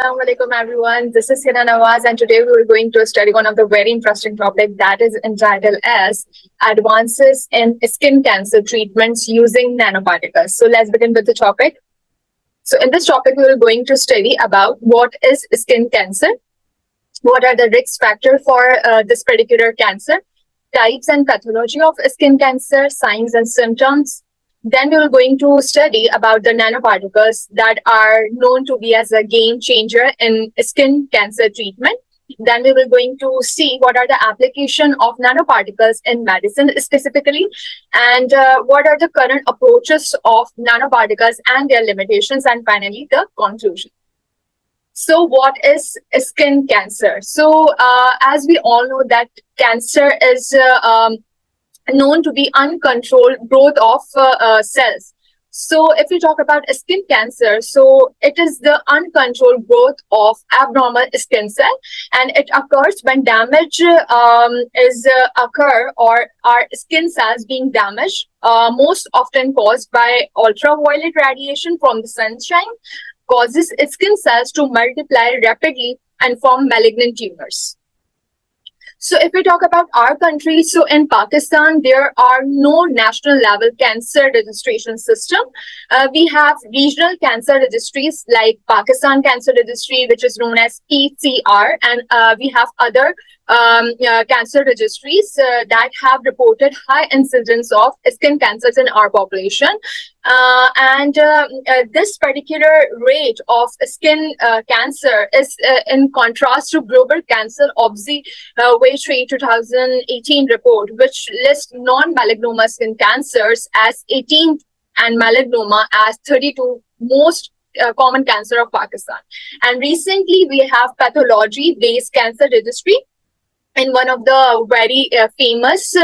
Assalamu alaikum everyone. This is Hina Nawaz, and today we are going to study one of the very interesting topic that is entitled as advances in skin cancer treatments using nanoparticles. So let's begin with the topic. So in this topic, we are going to study about what is skin cancer, what are the risk factors for this particular cancer, types and pathology of skin cancer, signs and symptoms. Then we are going to study about the nanoparticles that are known to be as a game changer in skin cancer treatment. Then we will going to see what are the application of nanoparticles in medicine specifically, and what are the current approaches of nanoparticles and their limitations, and finally the conclusion. So what is skin cancer? So as we all know that cancer is known to be uncontrolled growth of cells. So if we talk about skin cancer, so it is the uncontrolled growth of abnormal skin cell, and it occurs when damage is occur, or our skin cells being damaged, most often caused by ultraviolet radiation from the sunshine, causes skin cells to multiply rapidly and form malignant tumors. So if we talk about our country, so in Pakistan, there are no national level cancer registration system. We have regional cancer registries like Pakistan Cancer Registry, which is known as PCR, and we have other cancer registries that have reported high incidence of skin cancers in our population. This particular rate of skin cancer is in contrast to Global Cancer Observatory 2018 report, which lists non-melanoma skin cancers as 18th and melanoma as 32 most common cancer of Pakistan. And recently we have pathology-based cancer registry in one of the very famous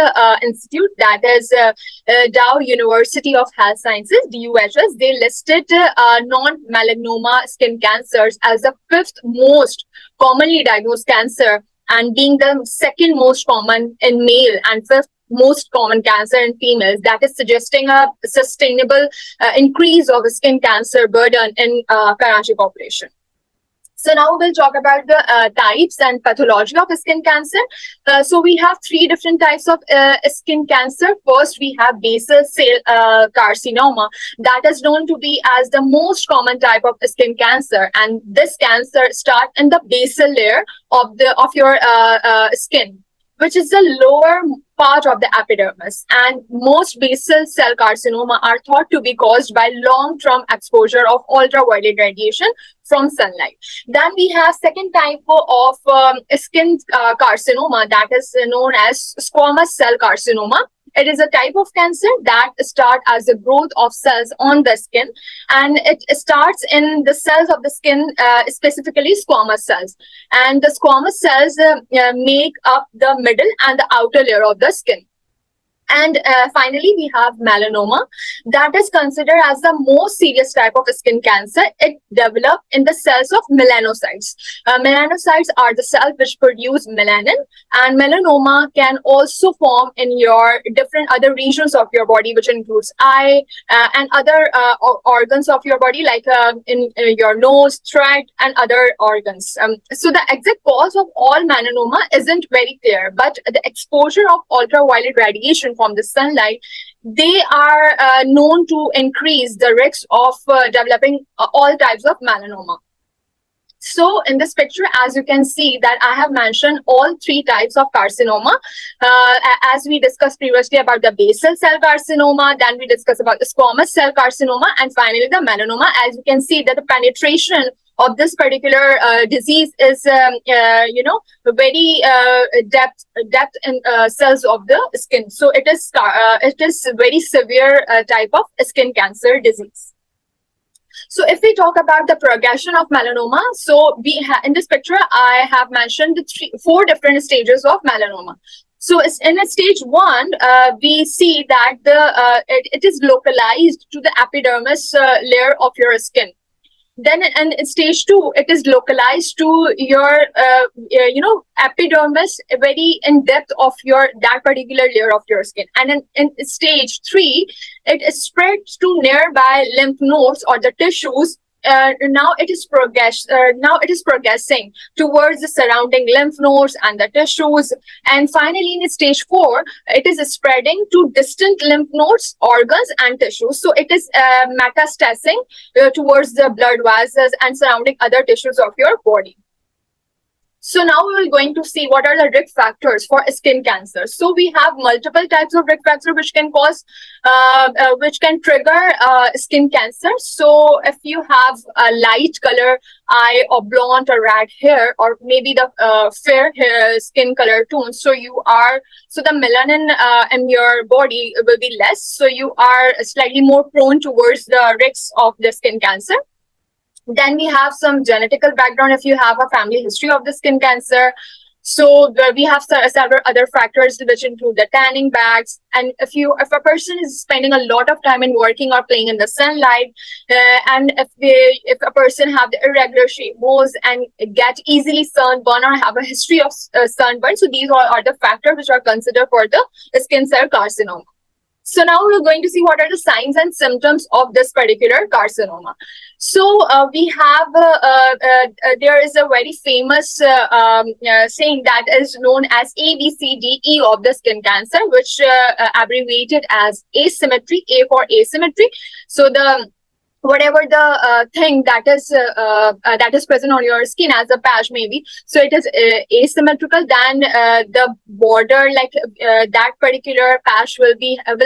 institute, that is Dow University of Health Sciences, DUHS. They listed non-melanoma skin cancers as the fifth most commonly diagnosed cancer, and being the second most common in male and fifth most common cancer in females. That is suggesting a sustainable increase of skin cancer burden in Karachi population. So now we'll talk about the types and pathology of skin cancer. So we have three different types of skin cancer. First, we have basal cell carcinoma, that is known to be as the most common type of skin cancer, and this cancer starts in the basal layer of your skin, which is the lower part of the epidermis. And most basal cell carcinoma are thought to be caused by long-term exposure of ultraviolet radiation from sunlight. Then we have second type of skin carcinoma, that is known as squamous cell carcinoma. It is a type of cancer that starts as the growth of cells on the skin, and it starts in the cells of the skin, specifically squamous cells. And the squamous cells make up the middle and the outer layer of the skin. And finally, we have melanoma, that is considered as the most serious type of skin cancer. It develops in the cells of melanocytes. Melanocytes are the cells which produce melanin, and melanoma can also form in your different other regions of your body, which includes eye and other organs of your body, like in your nose, throat, and other organs. So the exact cause of all melanoma isn't very clear, but the exposure of ultraviolet radiation from the sunlight, they are known to increase the risk of developing all types of melanoma. So in this picture, as you can see, that I have mentioned all three types of carcinoma. As we discussed previously about the basal cell carcinoma, then we discussed about the squamous cell carcinoma, and finally the melanoma. As you can see that the penetration of this particular disease is, very depth in cells of the skin. So it is very severe type of skin cancer disease. So if we talk about the progression of melanoma, so in this picture, I have mentioned the four different stages of melanoma. So in stage 1, we see that it is localized to the epidermis layer of your skin. Then in stage 2, it is localized to your, epidermis, very in depth of that particular layer of your skin. And in stage 3, it is spread to nearby lymph nodes or the tissues now it is progressing towards the surrounding lymph nodes and the tissues, and finally in stage 4 it is spreading to distant lymph nodes, organs and tissues. So it is metastasizing towards the blood vessels and surrounding other tissues of your body. So now we're going to see what are the risk factors for skin cancer. So we have multiple types of risk factors which can cause, which can trigger skin cancer. So if you have a light color eye or blonde or red hair, or maybe the fair hair skin color tone, so the melanin in your body will be less. So you are slightly more prone towards the risks of the skin cancer. Then we have some genetical background if you have a family history of the skin cancer. So we have several other factors which include the tanning bags. And if a person is spending a lot of time in working or playing in the sunlight, and if a person have the irregular shape moles and get easily sunburn or have a history of sunburn, so these all are the factors which are considered for the skin cell carcinoma. So now we're going to see what are the signs and symptoms of this particular carcinoma. So we have, there is a very famous saying that is known as ABCDE of the skin cancer, which abbreviated as asymmetry, A for asymmetry. So whatever the thing that is present on your skin as a patch maybe, so it is asymmetrical, then the border, like that particular patch will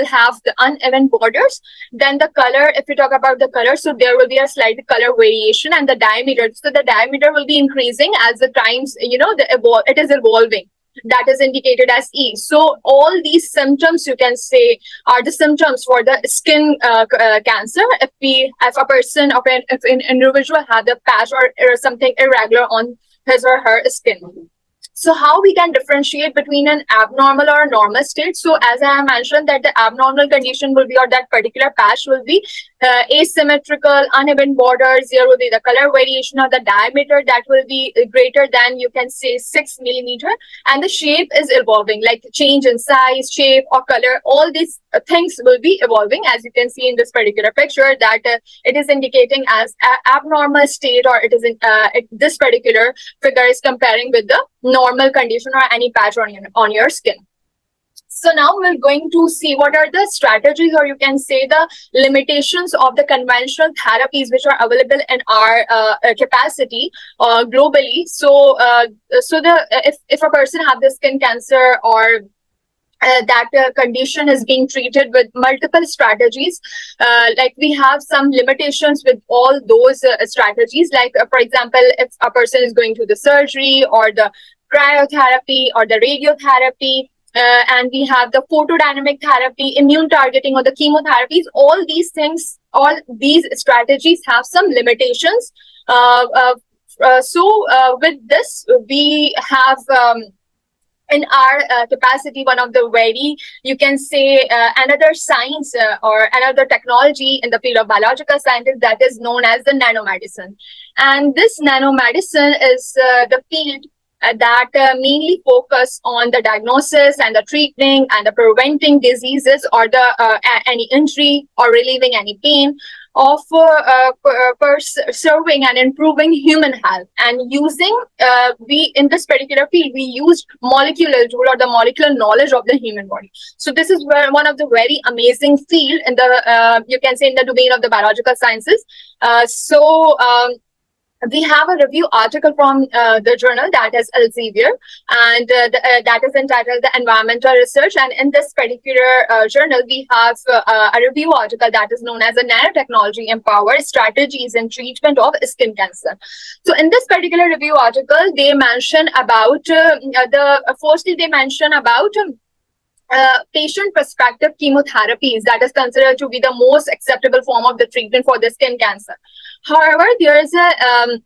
have the uneven borders. Then the color, if we talk about the color, so there will be a slight color variation, and the diameter, so the diameter will be increasing as the times, it is evolving. That is indicated as E. So all these symptoms, you can say, are the symptoms for the skin cancer. If a person, if an individual had a patch or something irregular on his or her skin. So how we can differentiate between an abnormal or a normal state? So as I have mentioned, that the abnormal condition will be, or that particular patch will be asymmetrical, uneven borders. There will be the color variation or the diameter that will be greater than, you can say, 6 millimeter, and the shape is evolving, like change in size, shape or color. All these things will be evolving, as you can see in this particular picture, that it is indicating as abnormal state, or it is this particular figure is comparing with the normal condition or any patch on your skin. So now we're going to see what are the strategies, or you can say the limitations of the conventional therapies which are available in our capacity globally. So if a person have the skin cancer, or that condition is being treated with multiple strategies. Like we have some limitations with all those strategies. Like, for example, if a person is going to the surgery or the cryotherapy or the radiotherapy, and we have the photodynamic therapy, immune targeting, or the chemotherapies, all these things, all these strategies have some limitations. So with this, we have in our capacity, one of the very, you can say, another science or another technology in the field of biological sciences, that is known as the nanomedicine. And this nanomedicine is the field that mainly focus on the diagnosis and the treating and the preventing diseases, or the any injury or relieving any pain, of serving and improving human health. And using we in this particular field, we used molecular tool, or the molecular knowledge of the human body. So this is where one of the very amazing field in the you can say in the domain of the biological sciences. We have a review article from the journal, that is Elsevier, and that is entitled The Environmental Research. And in this particular journal, we have a review article that is known as the Nanotechnology Empowered Strategies in Treatment of Skin Cancer. So in this particular review article, they mention about firstly they mention about patient prospective chemotherapies that is considered to be the most acceptable form of the treatment for the skin cancer. However, there is a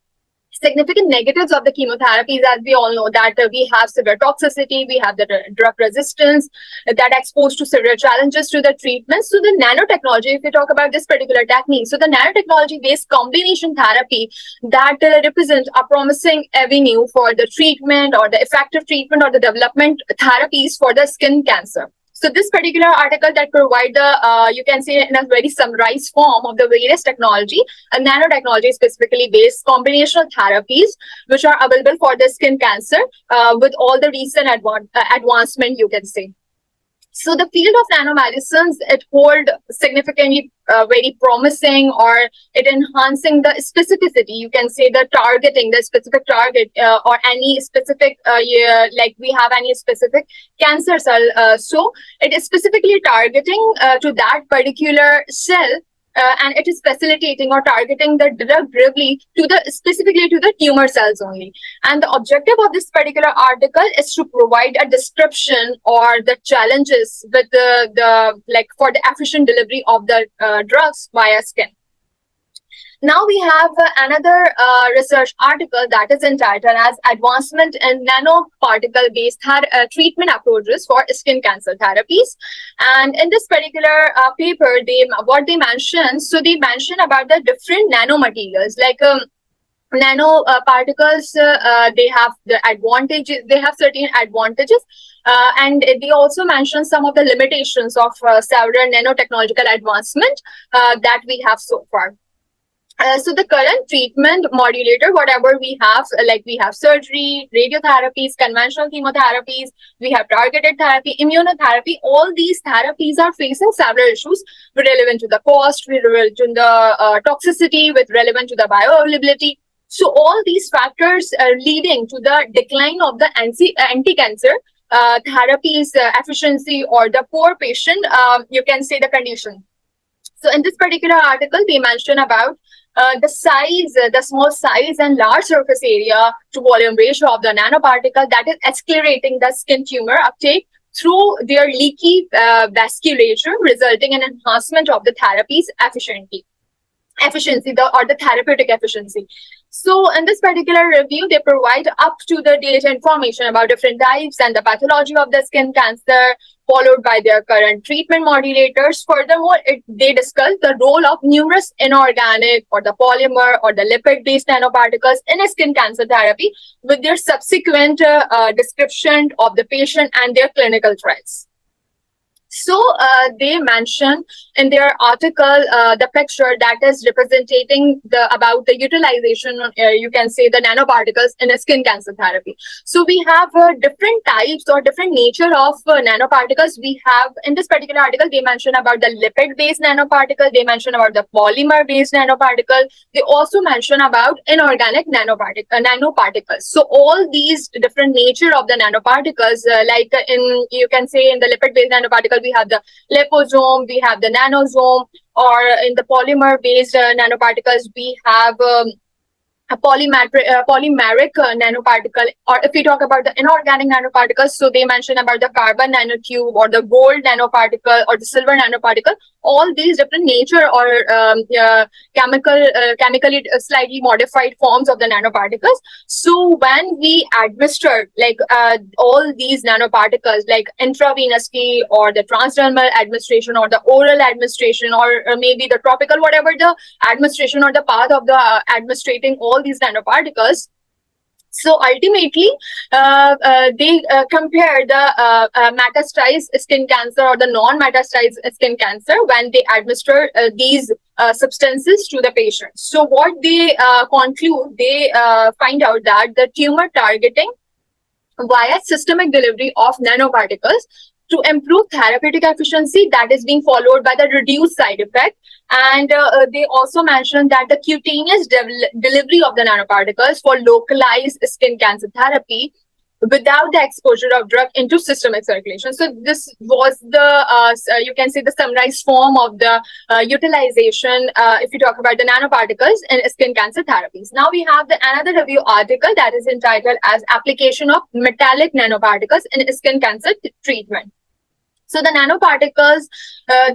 significant negatives of the chemotherapies, as we all know, that we have severe toxicity, we have the drug resistance that are exposed to severe challenges to the treatment. So the nanotechnology, if we talk about this particular technique, so the nanotechnology based combination therapy that represents a promising avenue for the treatment, or the effective treatment, or the development therapies for the skin cancer. So this particular article that provide the, you can say in a very summarized form of the various technology, nanotechnology specifically based combinational therapies which are available for the skin cancer with all the recent advancement, you can say. So the field of nanomedicines, it hold significantly very promising, or it enhancing the specificity. You can say the targeting, the specific target, or any specific, like we have any specific cancer cell. So it is specifically targeting to that particular cell, and it is facilitating or targeting the drug delivery to the specifically to the tumor cells only. And the objective of this particular article is to provide a description or the challenges with the like for the efficient delivery of the drugs via skin. Now we have another research article that is entitled as Advancement in Nanoparticle-Based Treatment Approaches for Skin Cancer Therapies. And in this particular paper, what they mention, so they mention about the different nanomaterials, like nano particles, they have the advantages, they have certain advantages, and they also mention some of the limitations of several nanotechnological advancement that we have so far. So the current treatment modulator, whatever we have, like we have surgery, radiotherapies, conventional chemotherapies, we have targeted therapy, immunotherapy, all these therapies are facing several issues relevant to the cost, relevant to the toxicity, with relevant to the bioavailability. So all these factors are leading to the decline of the anti-cancer therapies efficiency, or the poor patient, you can say the condition. So in this particular article, they mention about the size, the small size and large surface area to volume ratio of the nanoparticle that is accelerating the skin tumor uptake through their leaky vasculature, resulting in enhancement of the therapy's efficiency, or the therapeutic efficiency. So in this particular review, they provide up to the date information about different types and the pathology of the skin cancer, followed by their current treatment modulators. Furthermore, they discuss the role of numerous inorganic or the polymer or the lipid-based nanoparticles in a skin cancer therapy, with their subsequent description of the patient and their clinical trials. So they mention in their article the picture that is representing about the utilization, you can say the nanoparticles in a skin cancer therapy. So we have different types or different nature of nanoparticles. We have in this particular article, they mention about the lipid-based nanoparticle, they mention about the polymer-based nanoparticle, they also mention about inorganic nanoparticles. So all these different nature of the nanoparticles, like you can say in the lipid-based nanoparticle, we have the liposome, we have the nanosome, or in the polymer-based nanoparticles, we have a polymeric nanoparticle. Or if we talk about the inorganic nanoparticles, so they mention about the carbon nanotube or the gold nanoparticle or the silver nanoparticle. All these different nature or chemically slightly modified forms of the nanoparticles. So when we administer like all these nanoparticles, like intravenously or the transdermal administration or the oral administration, or maybe the topical, whatever the administration or the path of the administrating all these nanoparticles. So ultimately, they compare the metastasized skin cancer or the non-metastasized skin cancer when they administer these substances to the patient. So what they conclude, they find out that the tumor targeting via systemic delivery of nanoparticles to improve therapeutic efficiency, that is being followed by the reduced side effect. And they also mentioned that the cutaneous delivery of the nanoparticles for localized skin cancer therapy without the exposure of drug into systemic circulation. So this was the, you can say the summarized form of the utilization if you talk about the nanoparticles in skin cancer therapies. Now we have another review article that is entitled as Application of Metallic Nanoparticles in Skin Cancer Treatment. So the nanoparticles,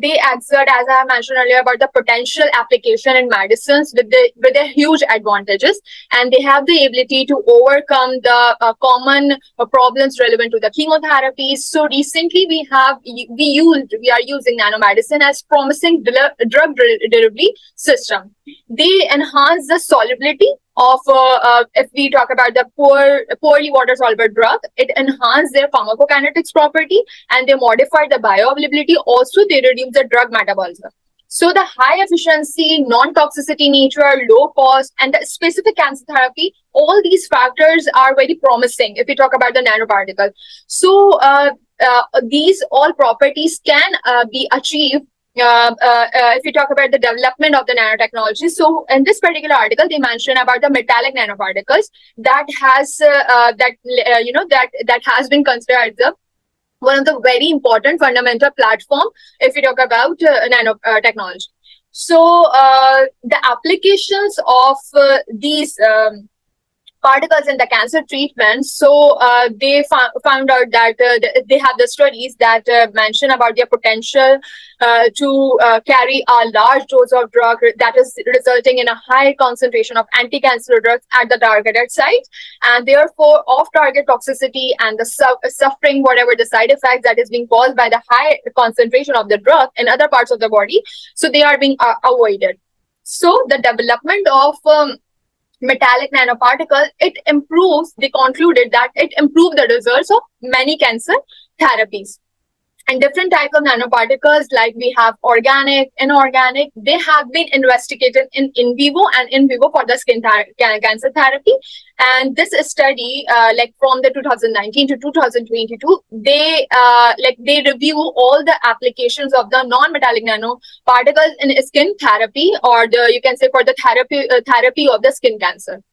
they exert, as I mentioned earlier, about the potential application in medicines with their huge advantages, and they have the ability to overcome the common problems relevant to the chemotherapies. So recently, we are using nanomedicine as promising drug delivery system. They enhance the solubility of, if we talk about the poorly water soluble drug, it enhanced their pharmacokinetics property and they modified the bioavailability. Also, they reduce the drug metabolism. So the high efficiency, non-toxicity nature, low cost, and the specific cancer therapy, all these factors are very promising if we talk about the nanoparticle. So these all properties can be achieved if you talk about the development of the nanotechnology. So in this particular article, they mention about the metallic nanoparticles that has that has been considered the one of the very important fundamental platform if we talk about nanotechnology. So the applications of these particles in the cancer treatment. So they found out that they have the studies that mention about their potential to carry a large dose of drug that is resulting in a high concentration of anti-cancer drugs at the targeted site, and therefore off-target toxicity and the suffering, whatever the side effects that is being caused by the high concentration of the drug in other parts of the body, so they are being avoided. So the development of metallic nanoparticle, they concluded that it improved the results of many cancer therapies. And different types of nanoparticles, like we have organic, inorganic, they have been investigated in vivo and in vivo for the skin cancer therapy. And this study, like from the 2019 to 2022, they review all the applications of the non-metallic nanoparticles in skin therapy, or you can say for the therapy of the skin cancer.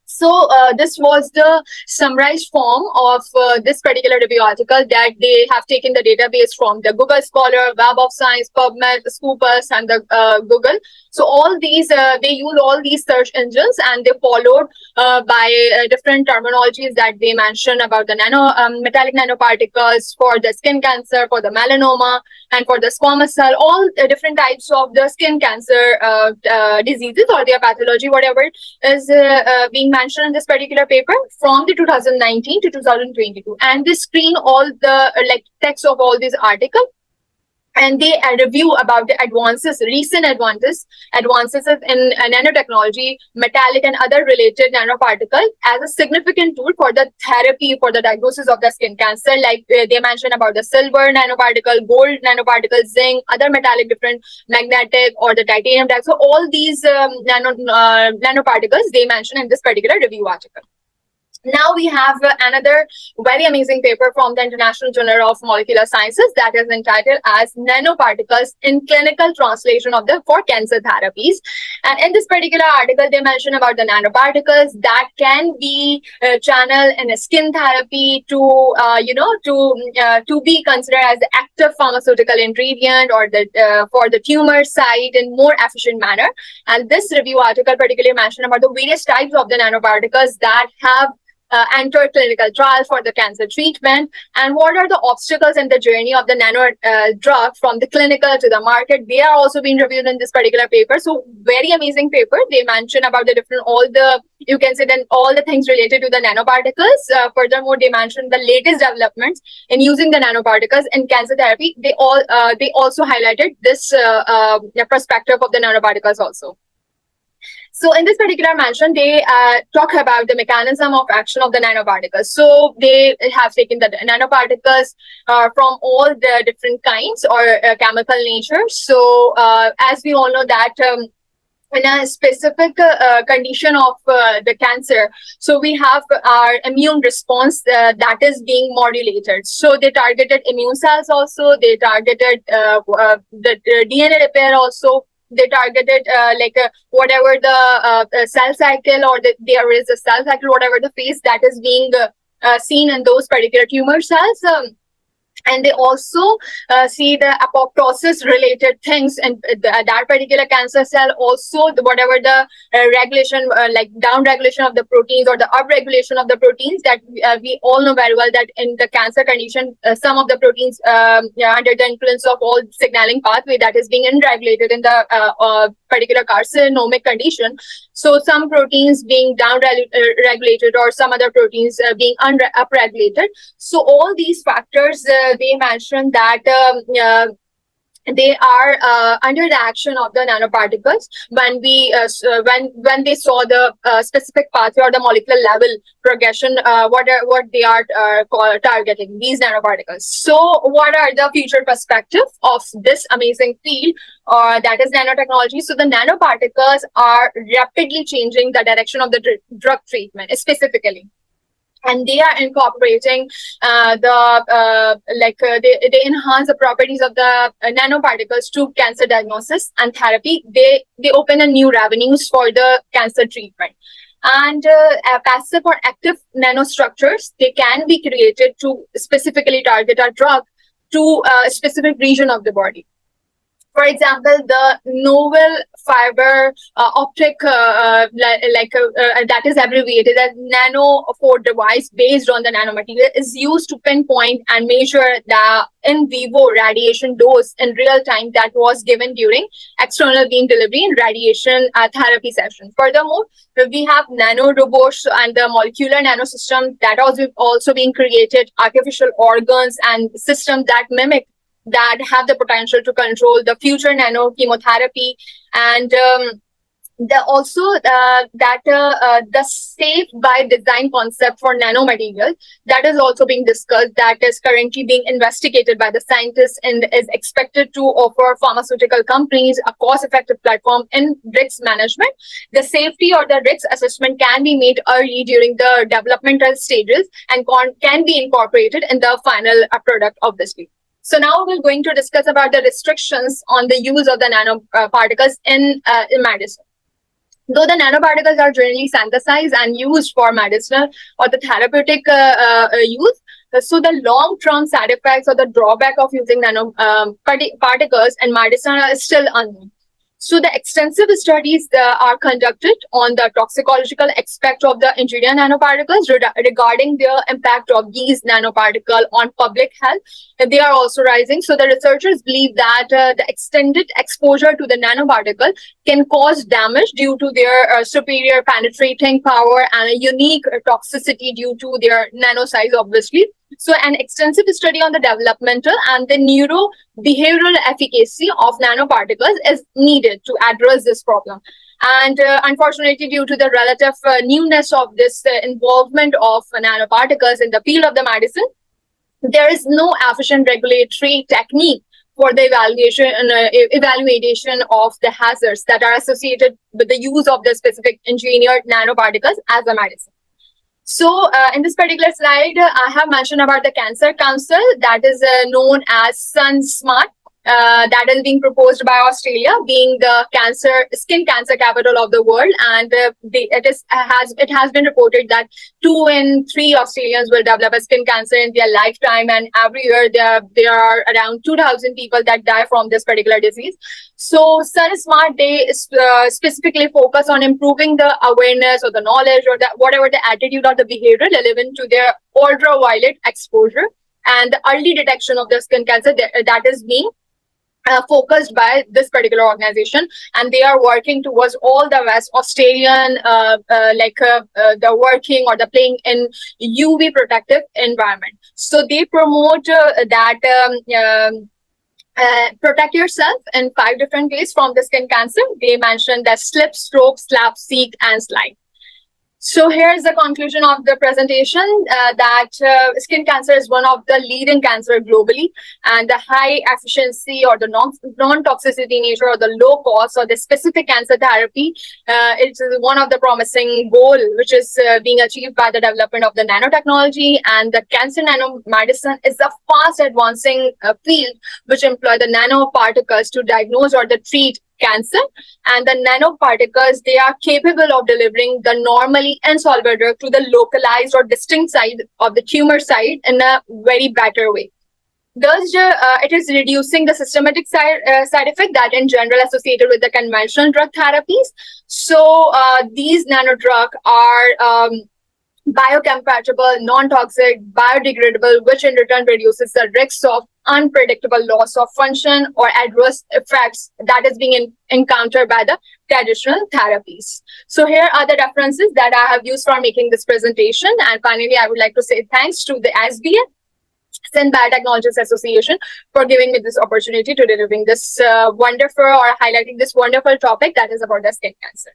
So this was the summarized form of this particular review article, that they have taken the database from the Google Scholar, Web of Science, PubMed, Scopus, and the Google. So all these, they use all these search engines, and they followed by different terminologies that they mention about the metallic nanoparticles for the skin cancer, for the melanoma, and for the squamous cell, all the different types of the skin cancer diseases or their pathology, whatever is being mentioned in this particular paper from the 2019 to 2022. And they screen all the text of all these articles, and they review about the recent advances in nanotechnology, metallic and other related nanoparticles as a significant tool for the therapy, for the diagnosis of the skin cancer. Like they mentioned about the silver nanoparticle, gold nanoparticle, zinc, other metallic, different magnetic, or the titanium. So all these nanoparticles they mention in this particular review article. Now we have another very amazing paper from the International Journal of Molecular Sciences that is entitled as Nanoparticles in Clinical Translation for Cancer Therapies. And in this particular article, they mention about the nanoparticles that can be channeled in a skin therapy to be considered as the active pharmaceutical ingredient, or for the tumor site in more efficient manner. And this review article particularly mentioned about the various types of the nanoparticles that have enter clinical trials for the cancer treatment, and what are the obstacles in the journey of the nano drug from the clinical to the market. They are also being reviewed in this particular paper. So very amazing paper. They mention about the different, all the things related to the nanoparticles. Furthermore, they mention the latest developments in using the nanoparticles in cancer therapy. They also highlighted this perspective of the nanoparticles also. So in this particular mention, they talk about the mechanism of action of the nanoparticles. So they have taken the nanoparticles from all the different kinds or chemical nature. So as we all know that in a specific condition of the cancer, so we have our immune response that is being modulated. So they targeted immune cells also, they targeted the DNA repair also, they targeted whatever the cell cycle, or there is a cell cycle, whatever the phase that is being seen in those particular tumor cells. And they also see the apoptosis related things in that particular cancer cell. Also, whatever the regulation, like down regulation of the proteins or the up regulation of the proteins, that we all know very well that in the cancer condition, some of the proteins under the influence of all signaling pathway that is being unregulated in the particular carcinomic condition. So some proteins being down regulated, or some other proteins being upregulated. So all these factors, they mentioned that they are under the action of the nanoparticles when we when they saw the specific pathway or the molecular level progression, what they are targeting these nanoparticles. So what are the future perspectives of this amazing field, that is nanotechnology? So the nanoparticles are rapidly changing the direction of the drug treatment specifically, and they are incorporating they enhance the properties of the nanoparticles to cancer diagnosis and therapy. They open a new revenues for the cancer treatment. And passive or active nanostructures, they can be created to specifically target a drug to a specific region of the body. For example, the novel fiber optic, that is abbreviated as nanopore device based on the nanomaterial, is used to pinpoint and measure the in vivo radiation dose in real time that was given during external beam delivery in radiation therapy session. Furthermore, we have nano robots and the molecular nanosystem that also being created, artificial organs and systems that mimic, that have the potential to control the future nano chemotherapy. And the safe by design concept for nanomaterials, that is also being discussed, that is currently being investigated by the scientists and is expected to offer pharmaceutical companies a cost-effective platform in risk management. The safety or the risk assessment can be made early during the developmental stages and can be incorporated in the final product of this field. So now we're going to discuss about the restrictions on the use of the nanoparticles in medicine. Though the nanoparticles are generally synthesized and used for medicinal or the therapeutic use, so the long-term side effects or the drawback of using nanoparticles in medicine are still unknown. So the extensive studies are conducted on the toxicological aspect of the engineered nanoparticles regarding the impact of these nanoparticles on public health. And they are also rising. So the researchers believe that the extended exposure to the nanoparticle can cause damage due to their superior penetrating power and a unique toxicity due to their nano size, obviously. So an extensive study on the developmental and the neurobehavioral efficacy of nanoparticles is needed to address this problem. And unfortunately, due to the relative newness of this involvement of nanoparticles in the field of the medicine, there is no efficient regulatory technique for the evaluation of the hazards that are associated with the use of the specific engineered nanoparticles as a medicine. So in this particular slide, I have mentioned about the Cancer Council, that is known as SunSmart. That is being proposed by Australia, being the skin cancer capital of the world, and it has been reported that 2 in 3 Australians will develop a skin cancer in their lifetime, and every year there are around 2,000 people that die from this particular disease. So SunSmart, they specifically focus on improving the awareness or the knowledge or whatever the attitude or the behavior relevant to their ultraviolet exposure and the early detection of the skin cancer that is being focused by this particular organization, and they are working towards all the West Australian the working or the playing in UV protective environment. So they promote protect yourself in 5 different ways from the skin cancer. They mentioned that slip, stroke, slap, seek, and slide. So here's the conclusion of the presentation, that skin cancer is one of the leading cancer globally, and the high efficiency or the non-toxicity nature or the low cost or the specific cancer therapy is one of the promising goal which is being achieved by the development of the nanotechnology. And the cancer nanomedicine is a fast advancing field which employ the nanoparticles to diagnose or to treat cancer. And the nanoparticles, they are capable of delivering the normally insoluble drug to the localized or distinct side of the tumor site in a very better way. Thus, it is reducing the systematic side effect that in general associated with the conventional drug therapies. So these nanodrugs are biocompatible, non-toxic, biodegradable, which in return reduces the risks of unpredictable loss of function or adverse effects that is being encountered by the traditional therapies. So here are the references that I have used for making this presentation. And finally, I would like to say thanks to the SBF Sin Biotechnologists Association for giving me this opportunity to delivering this wonderful or highlighting this wonderful topic that is about the skin cancer.